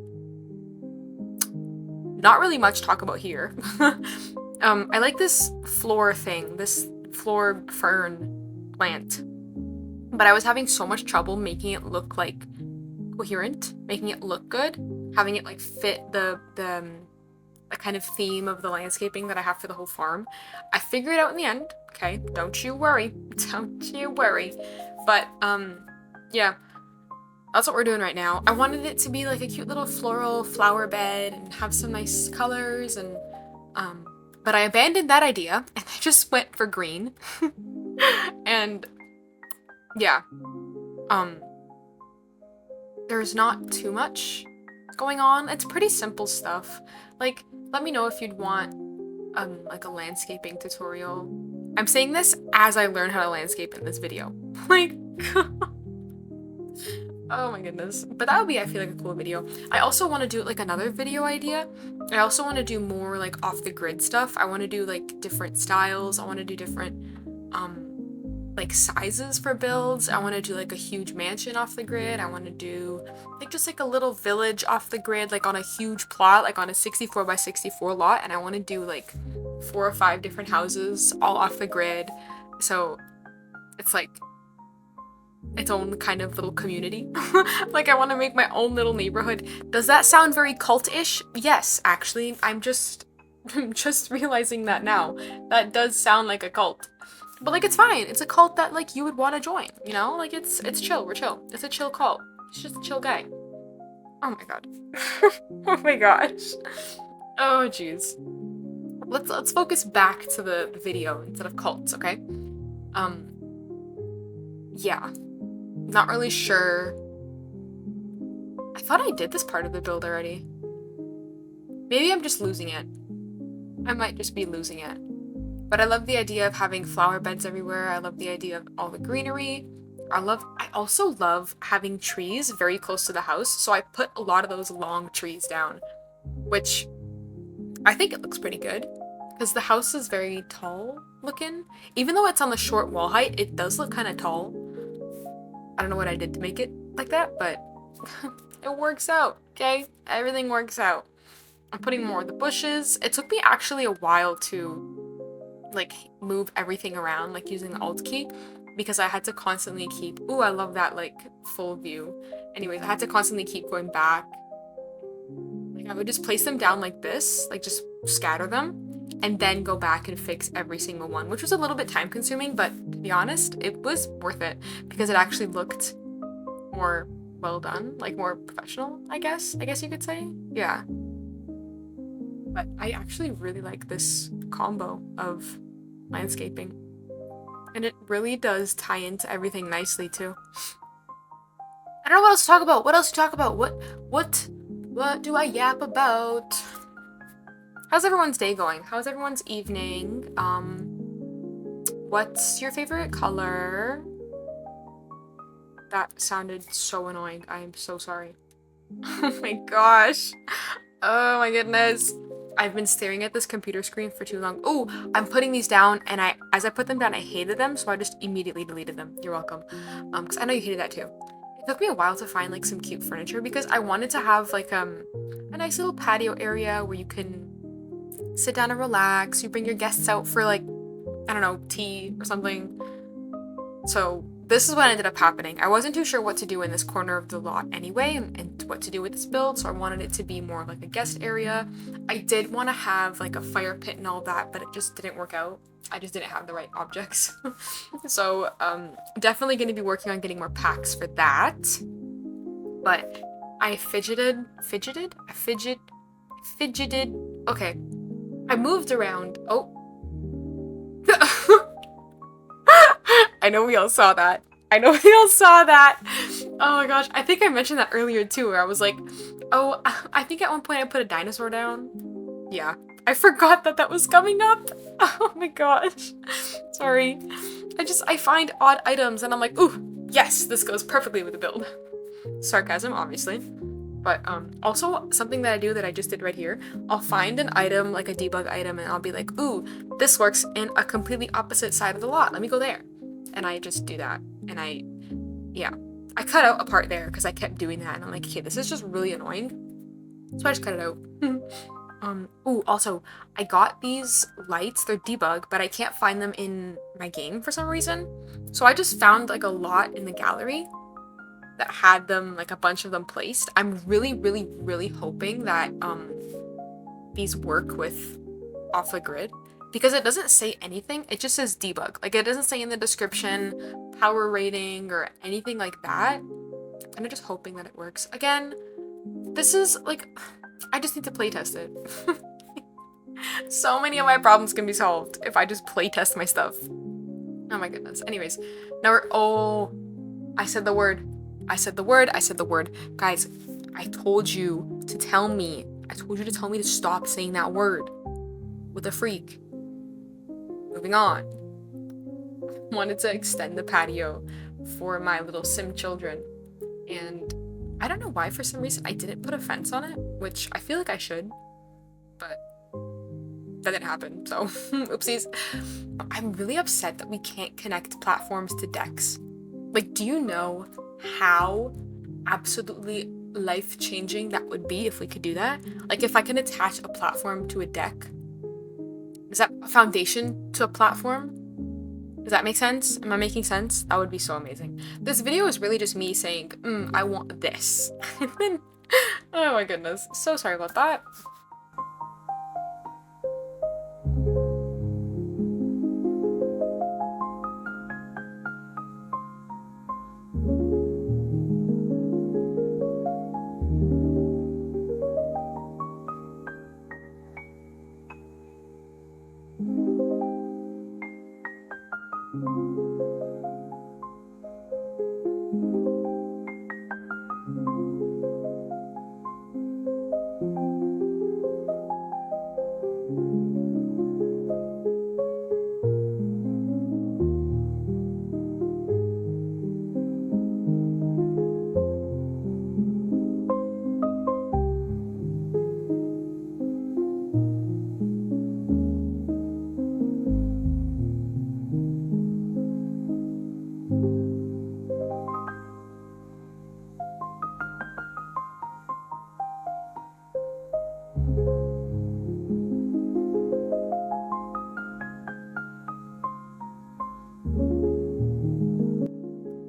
not really much to talk about here. I like this floor thing, this floor fern plant. But I was having so much trouble making it look like coherent, making it look good, having it like fit the kind of theme of the landscaping that I have for the whole farm. I figured it out in the end, okay? Don't you worry. Don't you worry. But yeah. That's what we're doing right now. I wanted it to be like a cute little floral flower bed and have some nice colors and but I abandoned that idea and I just went for green. And yeah. There's not too much going on. It's pretty simple stuff. Like, let me know if you'd want like a landscaping tutorial. I'm saying this as I learn how to landscape in this video. Like oh my goodness. But that would be, I feel like, a cool video. I also want to do, like, another video idea. I also want to do more, like, off-the-grid stuff. I want to do, like, different styles. I want to do different, like, sizes for builds. I want to do, like, a huge mansion off the grid. I want to do, like, just, like, a little village off the grid, like, on a huge plot, like, on a 64 by 64 lot. And I want to do, like, 4 or 5 different houses all off the grid. So, it's, like... its own kind of little community. Like, I want to make my own little neighborhood. Does that sound very cult-ish? Yes, actually. I'm just realizing that now. That does sound like a cult. But, like, it's fine. It's a cult that, like, you would want to join, you know? Like, it's chill. We're chill. It's a chill cult. It's just a chill guy. Oh my god. Oh my gosh. Oh jeez. Let's focus back to the video instead of cults, okay? Yeah. Not really sure. I thought I did this part of the build already. Maybe I'm just losing it. I might just be losing it. But I love the idea of having flower beds everywhere. I love the idea of all the greenery. I also love having trees very close to the house. So I put a lot of those long trees down, which I think it looks pretty good because the house is very tall looking. Even though it's on the short wall height, it does look kind of tall. I don't know what I did to make it like that, but it works out, okay? Everything works out. I'm putting more of the bushes. It took me actually a while to like move everything around, like using the Alt key, because I had to constantly keep, ooh, I love that like full view. Anyways, I had to constantly keep going back. Like I would just place them down like this, like just scatter them, and then go back and fix every single one, which was a little bit time consuming, but to be honest, it was worth it because it actually looked more well done, like more professional, I guess you could say. Yeah. But I actually really like this combo of landscaping. And it really does tie into everything nicely too. I don't know what else to talk about. What else to talk about? What do I yap about? How's everyone's day going? How's everyone's evening? What's your favorite color? That sounded so annoying. I am so sorry. Oh my gosh. Oh my goodness. I've been staring at this computer screen for too long. Oh, I'm putting these down, and as I put them down, I hated them, so I just immediately deleted them. You're welcome. Because I know you hated that too. It took me a while to find like some cute furniture because I wanted to have like a nice little patio area where you can sit down and relax. You bring your guests out for like, I don't know, tea or something. So this is what ended up happening. I wasn't too sure what to do in this corner of the lot anyway, and what to do with this build, so I wanted it to be more like a guest area. I did want to have like a fire pit and all that, but it just didn't work out. I just didn't have the right objects. So definitely going to be working on getting more packs for that. But I fidgeted. Okay. I moved around. Oh. I know we all saw that. Oh my gosh. I think I mentioned that earlier too, where I was like, oh, I think at one point I put a dinosaur down. Yeah. I forgot that was coming up. Oh my gosh. Sorry. I find odd items and I'm like, ooh, yes, this goes perfectly with the build. Sarcasm, obviously. But also something that I do that I just did right here, I'll find an item, like a debug item, and I'll be like, ooh, this works in a completely opposite side of the lot. Let me go there. And I just do that. And I cut out a part there because I kept doing that. And I'm like, okay, this is just really annoying. So I just cut it out. Ooh, also, I got these lights. They're debug, but I can't find them in my game for some reason. So I just found like a lot in the gallery that had them, like a bunch of them placed. I'm really, really, really hoping that these work with off the grid, because it doesn't say anything. It just says debug. Like it doesn't say in the description power rating or anything like that. And I'm just hoping that it works. Again, this is like, I just need to playtest it. So many of my problems can be solved if I just playtest my stuff. Oh my goodness. Anyways, now I said the word. Guys, I told you to tell me to stop saying that word with a freak. Moving on. Wanted to extend the patio for my little sim children. And I don't know why, for some reason, I didn't put a fence on it, which I feel like I should, but that didn't happen, so oopsies. I'm really upset that we can't connect platforms to decks. Like, do you know how absolutely life-changing that would be if we could do that? Like, if I can attach a platform to a deck. Is that a foundation to a platform? Does that make sense? Am I making sense? That would be so amazing. This video is really just me saying, I want this. And then, oh my goodness. So sorry about that.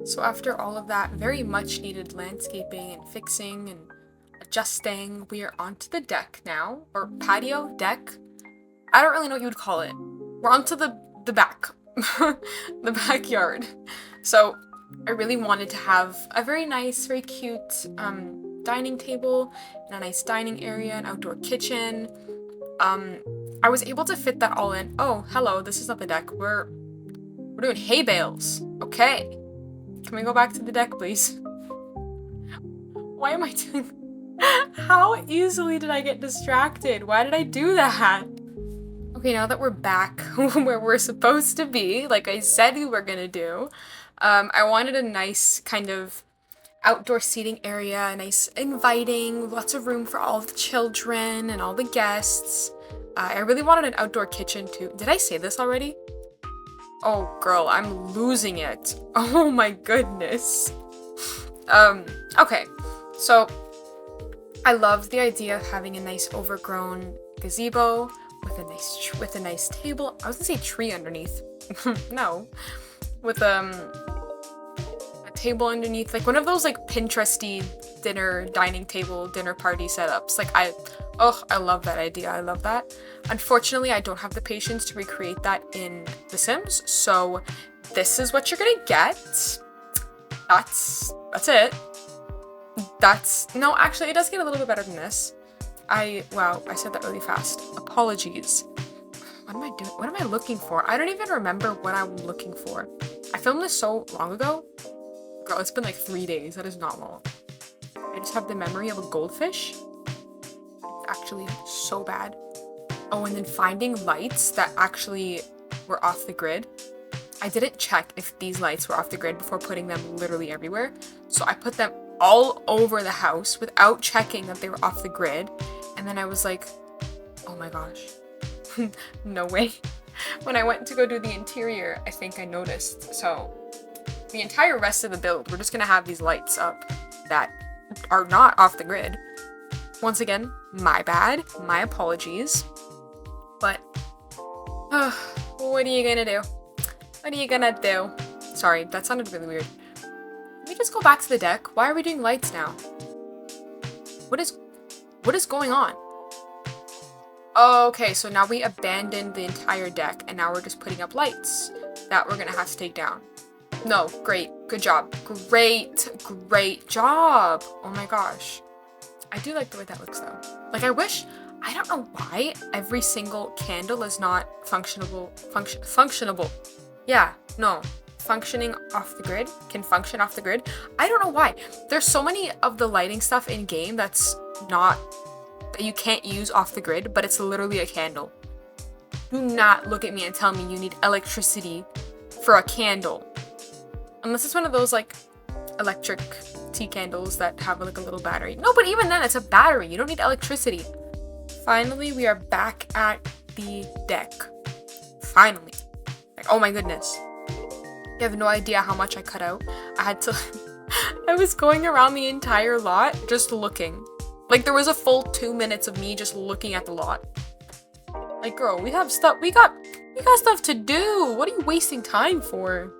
So after all of that very much needed landscaping and fixing and adjusting, we are onto the deck now, or patio, deck. I don't really know what you would call it. We're onto the back, the backyard. So I really wanted to have a very nice, very cute dining table and a nice dining area, an outdoor kitchen. I was able to fit that all in. Oh, hello, this is not the deck. We're doing hay bales. Okay. Can we go back to the deck, please? Why am I doing... How easily did I get distracted? Why did I do that? Okay, now that we're back where we're supposed to be, like I said we were gonna do, I wanted a nice kind of outdoor seating area, a nice inviting, lots of room for all the children and all the guests. I really wanted an outdoor kitchen too. Did I say this already? Oh, girl, I'm losing it. Oh my goodness. Okay, so I love the idea of having a nice overgrown gazebo with a nice table. I was gonna say tree underneath. No, with a table underneath, like one of those like Pinteresty dining table dinner party setups. Like I love that idea. I love that. Unfortunately, I don't have the patience to recreate that in The Sims, so this is what you're gonna get. That's it. No, actually, it does get a little bit better than this. Wow, I said that really fast. Apologies. What am I doing? What am I looking for? I don't even remember what I'm looking for. I filmed this so long ago. Girl, it's been like 3 days. That is not long. I just have the memory of a goldfish. It's actually so bad. Oh, and then finding lights that actually were off the grid. I didn't check if these lights were off the grid before putting them literally everywhere. So I put them all over the house without checking that they were off the grid. And then I was like, oh my gosh, no way. When I went to go do the interior, I think I noticed. So the entire rest of the build, we're just gonna have these lights up that are not off the grid. Once again, my bad, my apologies. But, what are you gonna do? What are you gonna do? Sorry, that sounded really weird. Let me just go back to the deck. Why are we doing lights now? What is going on? Okay, so now we abandoned the entire deck and now we're just putting up lights that we're gonna have to take down. No, great. Good job. Great job. Oh my gosh. I do like the way that looks though. Like I don't know why every single candle is not functionable. Yeah, no. Functioning off the grid, can function off the grid. I don't know why. There's so many of the lighting stuff in game that you can't use off the grid, but it's literally a candle. Do not look at me and tell me you need electricity for a candle. Unless it's one of those like electric tea candles that have like a little battery. No, but even then it's a battery. You don't need electricity. Finally, we are back at the deck. Finally. Like, oh my goodness. You have no idea how much I cut out. I was going around the entire lot just looking. Like there was a full 2 minutes of me just looking at the lot. Like girl, we got stuff to do. What are you wasting time for?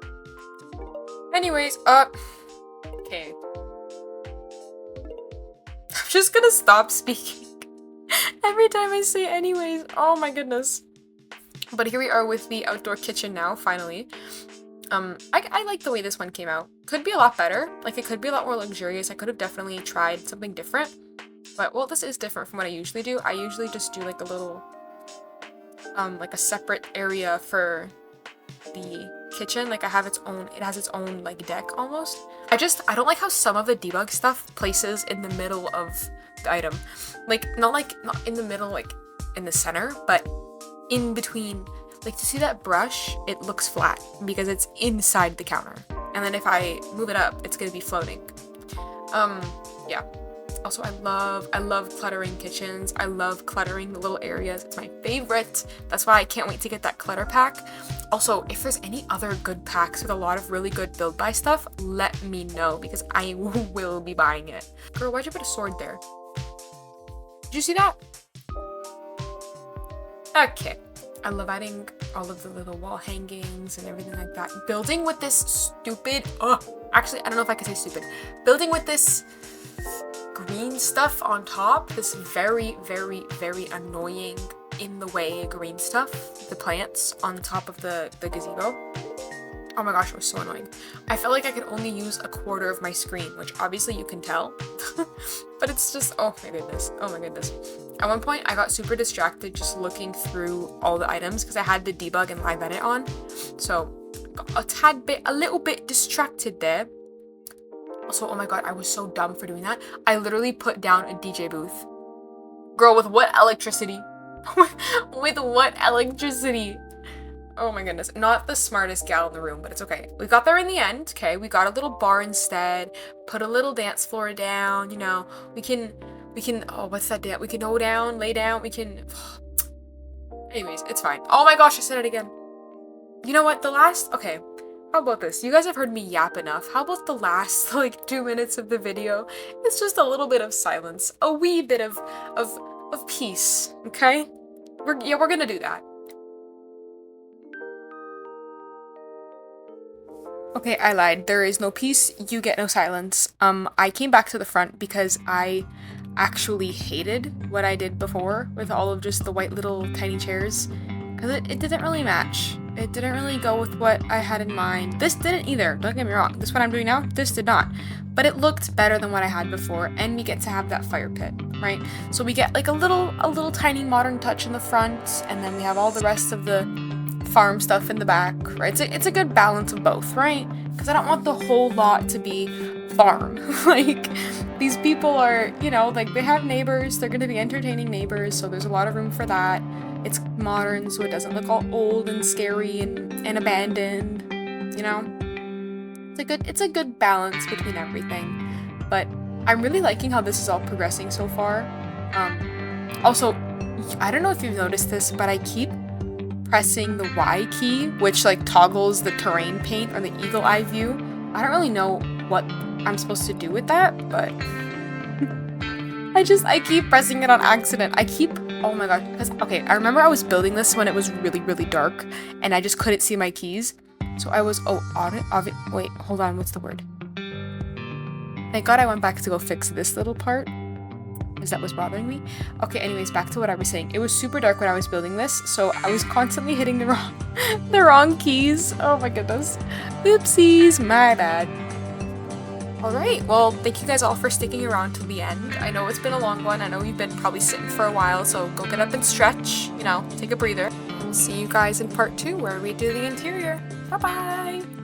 Anyways, okay. I'm just gonna stop speaking every time I say anyways. Oh my goodness. But here we are with the outdoor kitchen now, finally. I like the way this one came out. Could be a lot better. Like, it could be a lot more luxurious. I could have definitely tried something different. But, well, this is different from what I usually do. I usually just do, like, a little, like a separate area for the kitchen, like, it has its own, like, deck almost. I don't like how some of the debug stuff places in the middle of the item. Like, not in the middle, like, in the center, but in between. Like, to see that brush, it looks flat because it's inside the counter. And then if I move it up, it's gonna be floating. Yeah. Also, I love cluttering kitchens. I love cluttering the little areas. It's my favorite. That's why I can't wait to get that clutter pack. Also, if there's any other good packs with a lot of really good build buy stuff, let me know because I will be buying it. Girl, why'd you put a sword there? Did you see that? Okay. I love adding all of the little wall hangings and everything like that. Building with this stupid, actually, I don't know if I can say stupid. Building with this green stuff on top, this very, very, very annoying in the way green stuff, the plants on top of the gazebo. Oh my gosh, it was so annoying. I felt like I could only use a quarter of my screen, which obviously you can tell, but it's just, oh my goodness. At one point, I got super distracted just looking through all the items because I had the debug and live edit on. So, got a little bit distracted there. Also, oh my god, I was so dumb for doing that. I literally put down a DJ booth. Girl, with what electricity? With what electricity? Oh my goodness. Not the smartest gal in the room, but it's okay. We got there in the end, okay? We got a little bar instead. Put a little dance floor down, you know. We can, oh, what's that dance? We can go down, lay down, we can... Anyways, it's fine. Oh my gosh, I said it again. You know what? Okay. How about this? You guys have heard me yap enough. How about the last, like, 2 minutes of the video? It's just a little bit of silence. A wee bit of peace, okay? We're gonna do that. Okay, I lied. There is no peace. You get no silence. I came back to the front because I actually hated what I did before with all of just the white little tiny chairs. Because it didn't really match. It didn't really go with what I had in mind. This didn't either, don't get me wrong. This what I'm doing now, this did not. But it looked better than what I had before, and we get to have that fire pit, right? So we get like a little tiny modern touch in the front, and then we have all the rest of the farm stuff in the back, right? It's a good balance of both, right? Because I don't want the whole lot to be farm. Like, these people are, you know, like, they have neighbors, they're gonna be entertaining neighbors, so there's a lot of room for that. It's modern, so it doesn't look all old and scary and abandoned, you know? It's a good balance between everything. But I'm really liking how this is all progressing so far. Also, I don't know if you've noticed this, but I keep pressing the Y key, which like toggles the terrain paint or the eagle eye view. I don't really know what I'm supposed to do with that, but I keep pressing it on accident. Oh my god, because, okay, I remember I was building this when it was really, really dark, and I just couldn't see my keys. So I was, wait, hold on, what's the word? Thank god I went back to go fix this little part, because that was bothering me. Okay, anyways, back to what I was saying. It was super dark when I was building this, so I was constantly hitting the wrong keys. Oh my goodness. Oopsies, my bad. Alright, well, thank you guys all for sticking around till the end. I know it's been a long one. I know you've been probably sitting for a while, so go get up and stretch, you know, take a breather. We'll see you guys in part 2 where we do the interior. Bye-bye!